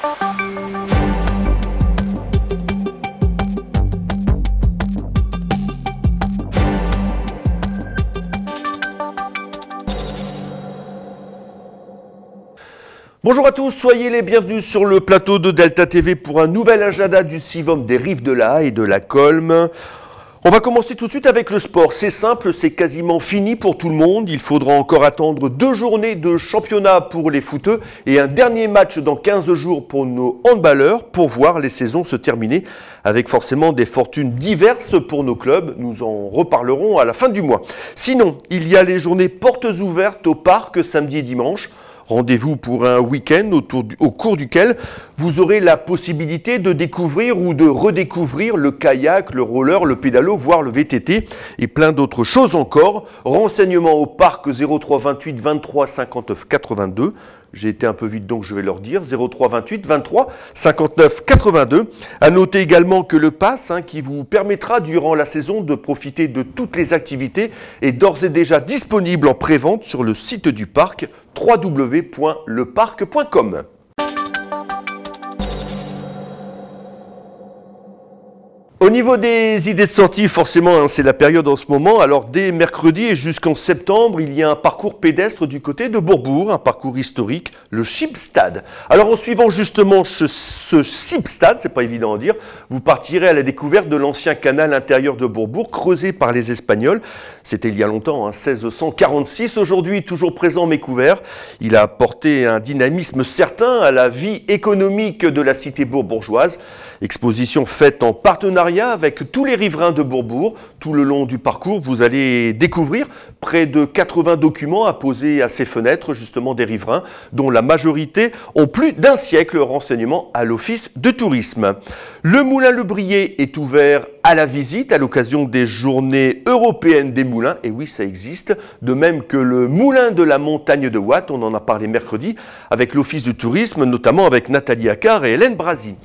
Bonjour à tous, soyez les bienvenus sur le plateau de Delta TV pour un nouvel agenda du Sivom des rives de la Haye et de la Colme. On va commencer tout de suite avec le sport. C'est simple, c'est quasiment fini pour tout le monde. Il faudra encore attendre 2 journées de championnat pour les footeux et un dernier match dans 15 jours pour nos handballeurs pour voir les saisons se terminer avec forcément des fortunes diverses pour nos clubs. Nous en reparlerons à la fin du mois. Sinon, il y a les journées portes ouvertes au parc samedi et dimanche. Rendez-vous pour un week-end au cours duquel vous aurez la possibilité de découvrir ou de redécouvrir le kayak, le roller, le pédalo, voire le VTT et plein d'autres choses encore. Renseignements au parc 03 28 23 59 82. J'ai été un peu vite donc je vais leur dire 03 28 23 59 82. À noter également que le pass qui vous permettra durant la saison de profiter de toutes les activités est d'ores et déjà disponible en prévente sur le site du parc www.leparc.com. Au niveau des idées de sortie, forcément, c'est la période en ce moment. Alors, dès mercredi et jusqu'en septembre, il y a un parcours pédestre du côté de Bourbourg, un parcours historique, le Schibstad. Alors, en suivant justement ce Schibstad, c'est pas évident à dire, vous partirez à la découverte de l'ancien canal intérieur de Bourbourg, creusé par les Espagnols. C'était il y a longtemps, 1646. Aujourd'hui, toujours présent mais couvert. Il a apporté un dynamisme certain à la vie économique de la cité bourbourgeoise. Exposition faite en partenariat avec tous les riverains de Bourbourg. Tout le long du parcours, vous allez découvrir près de 80 documents apposés à ces fenêtres, justement des riverains, dont la majorité ont plus d'un siècle renseignement à l'Office de tourisme. Le Moulin Le Brier est ouvert à la visite à l'occasion des journées européennes des moulins. Et oui, ça existe. De même que le Moulin de la Montagne de Watt, on en a parlé mercredi, avec l'Office du tourisme, notamment avec Nathalie Accard et Hélène Brasi.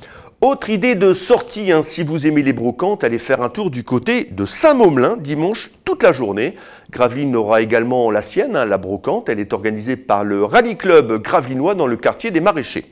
Autre idée de sortie, si vous aimez les brocantes, allez faire un tour du côté de Saint-Momelin, dimanche, toute la journée. Gravelines aura également la sienne, la brocante. Elle est organisée par le Rallye Club gravelinois dans le quartier des Maraîchers.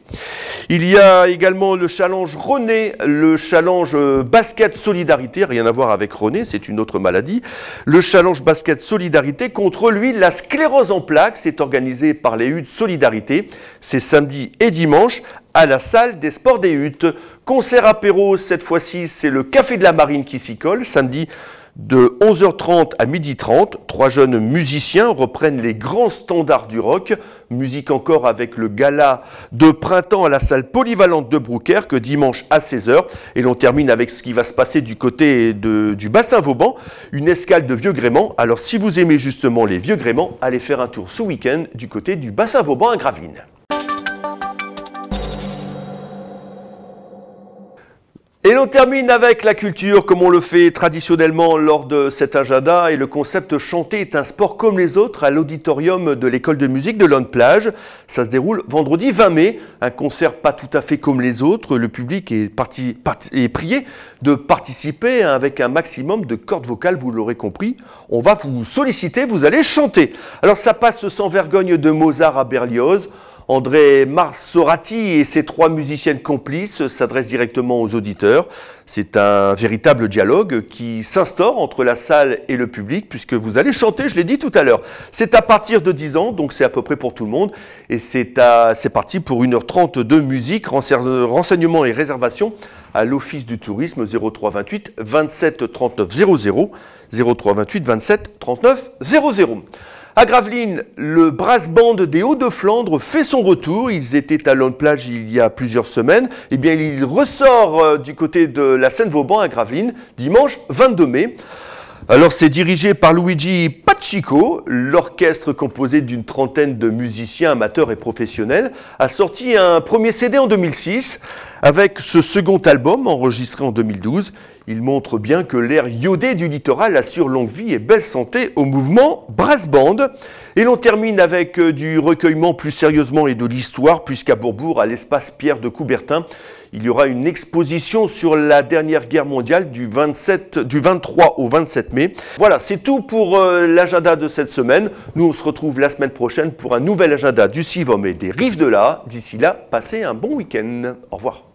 Il y a également le challenge René, le challenge basket solidarité, rien à voir avec René, c'est une autre maladie. Le challenge basket solidarité, contre lui, la sclérose en plaques, c'est organisé par les Huttes Solidarité. C'est samedi et dimanche à la salle des sports des Huttes. Concert apéro, cette fois-ci, c'est le Café de la Marine qui s'y colle, samedi de 11h30 à 12h30. 3 jeunes musiciens reprennent les grands standards du rock. Musique encore avec le gala de printemps à la salle polyvalente de Brouckère, dimanche à 16h. Et l'on termine avec ce qui va se passer du côté du bassin Vauban, une escale de vieux gréments. Alors si vous aimez justement les vieux gréments, allez faire un tour ce week-end du côté du bassin Vauban à Gravelines. Et l'on termine avec la culture, comme on le fait traditionnellement lors de cet agenda. Et le concept chanter est un sport comme les autres à l'auditorium de l'école de musique de Lonne-Plage. Ça se déroule vendredi 20 mai. Un concert pas tout à fait comme les autres. Le public est prié de participer avec un maximum de cordes vocales, vous l'aurez compris. On va vous solliciter, vous allez chanter. Alors ça passe sans vergogne de Mozart à Berlioz. André Marsorati et ses 3 musiciennes complices s'adressent directement aux auditeurs. C'est un véritable dialogue qui s'instaure entre la salle et le public, puisque vous allez chanter, je l'ai dit tout à l'heure. C'est à partir de 10 ans, donc c'est à peu près pour tout le monde. Et c'est parti pour 1h30 de musique, renseignements et réservations à l'Office du tourisme 03 28 27 39 00. 03 28 27 39 00. À Gravelines, le brass band des Hauts-de-Flandre fait son retour. Ils étaient à Lonne-Plage il y a plusieurs semaines. Eh bien, il ressort du côté de la Seine-Vauban à Gravelines, dimanche 22 mai. Alors, c'est dirigé par Luigi Pachico. L'orchestre, composé d'une 30aine de musiciens amateurs et professionnels, a sorti un premier CD en 2006. Avec ce second album, enregistré en 2012, Il montre bien que l'air iodé du littoral assure longue vie et belle santé au mouvement Brass Band. Et l'on termine avec du recueillement plus sérieusement et de l'histoire, puisqu'à Bourbourg, à l'espace Pierre de Coubertin, il y aura une exposition sur la dernière guerre mondiale du 23 au 27 mai. Voilà, c'est tout pour l'agenda de cette semaine. Nous, on se retrouve la semaine prochaine pour un nouvel agenda du Sivom et des Rives de l'Aa. D'ici là, passez un bon week-end. Au revoir.